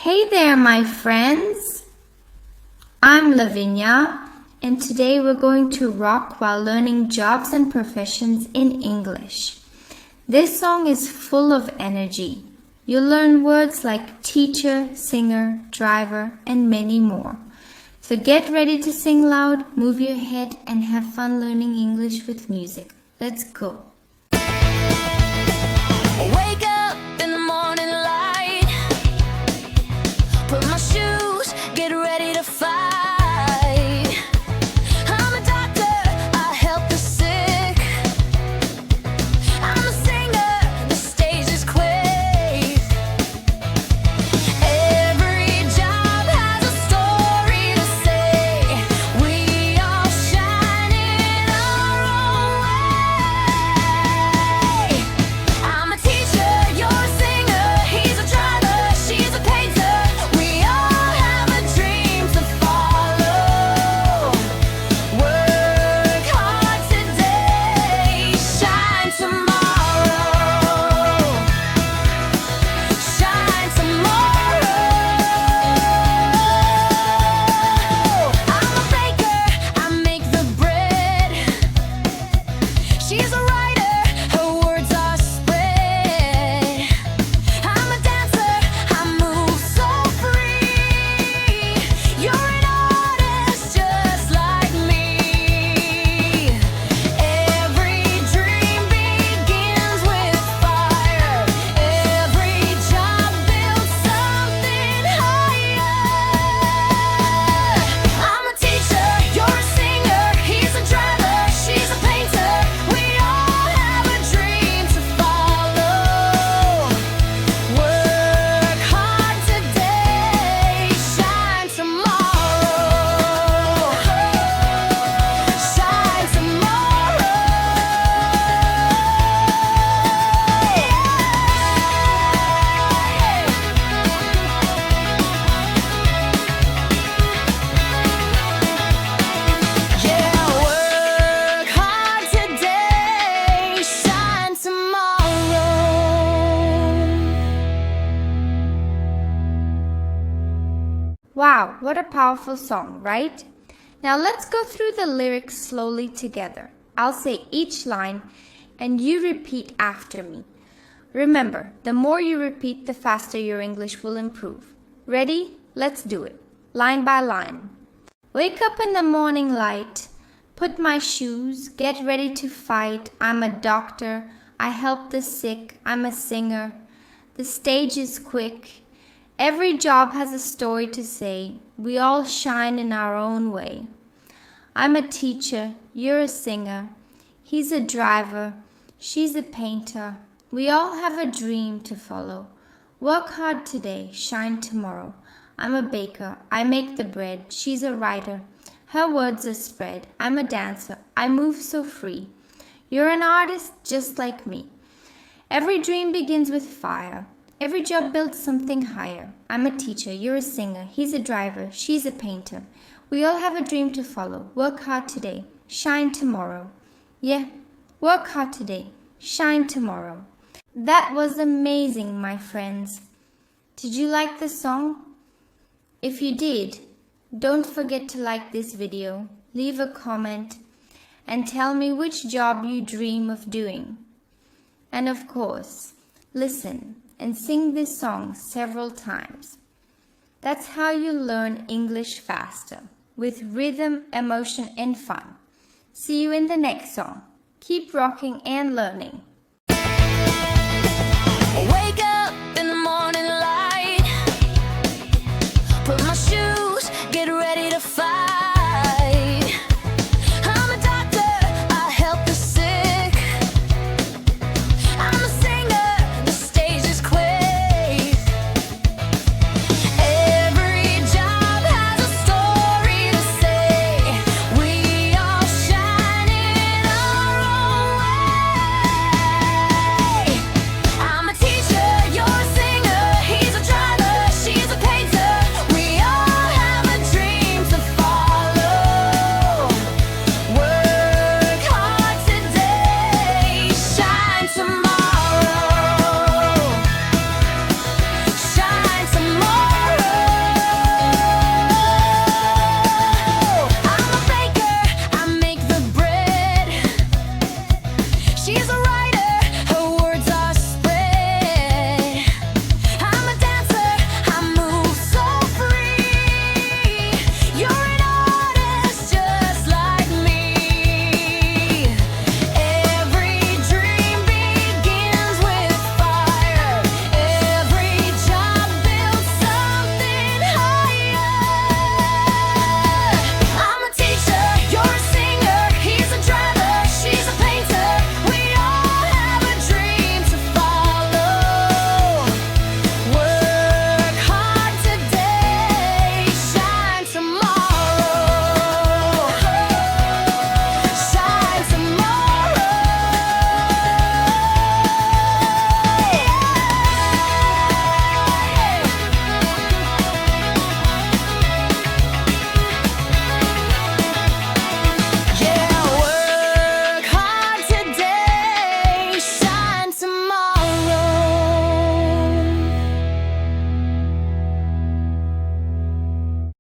Hey there, my friends. I'm Lavinya, and today we're going to rock while learning jobs and professions in English. This song is full of energy. You'll learn words like teacher, singer, driver, and many more. So get ready to sing loud, move your head, and have fun learning English with music. Let's go. Wake up in the morning light, put my shoes, get ready to fight. I'm a doctor, I help the sick. I'm a singer, the stage is quick. Every job has a story to say. We all shine in our own way. I'm a teacher, you're a singer, he's a driver, she's a painter. We all have a dream to follow. Work hard today, shine tomorrow. Shine tomorrow. I'm a baker, I make the bread. She's a writer, her words are spread. I'm a dancer, I move so free. You're an artist just like me. Every dream begins with fire. Every job builds something higher. I'm a teacher, you're a singer, he's a driver, she's a painter. We all have a dream to follow. Work hard today, shine tomorrow. Shine tomorrow. Yeah, work hard today, shine tomorrow. Wow, what a powerful song, right? Now let's go through the lyrics slowly together. I'll say each line and you repeat after me. Remember, the more you repeat, the faster your English will improve. Ready? Let's do it. Line by line. Wake up in the morning light, put my shoes, get ready to fight. I'm a doctor, I help the sick, I'm a singer. The stage is quick. Every job has a story to say. We all shine in our own way. I'm a teacher, you're a singer. He's a driver, she's a painter. We all have a dream to follow. Work hard today, shine tomorrow. I'm a baker, I make the bread. She's a writer, her words are spread. I'm a dancer, I move so free. You're an artist just like me. Every dream begins with fire. Every job builds something higher. I'm a teacher, you're a singer, he's a driver, she's a painter. We all have a dream to follow. Work hard today, shine tomorrow. Yeah, work hard today, shine tomorrow. That was amazing, my friends. Did you like the song? If you did, don't forget to like this video, leave a comment, and tell me which job you dream of doing. And of course, listen and sing this song several times. That's how you learn English faster, with rhythm, emotion, and fun. See you in the next song. Keep rocking and learning.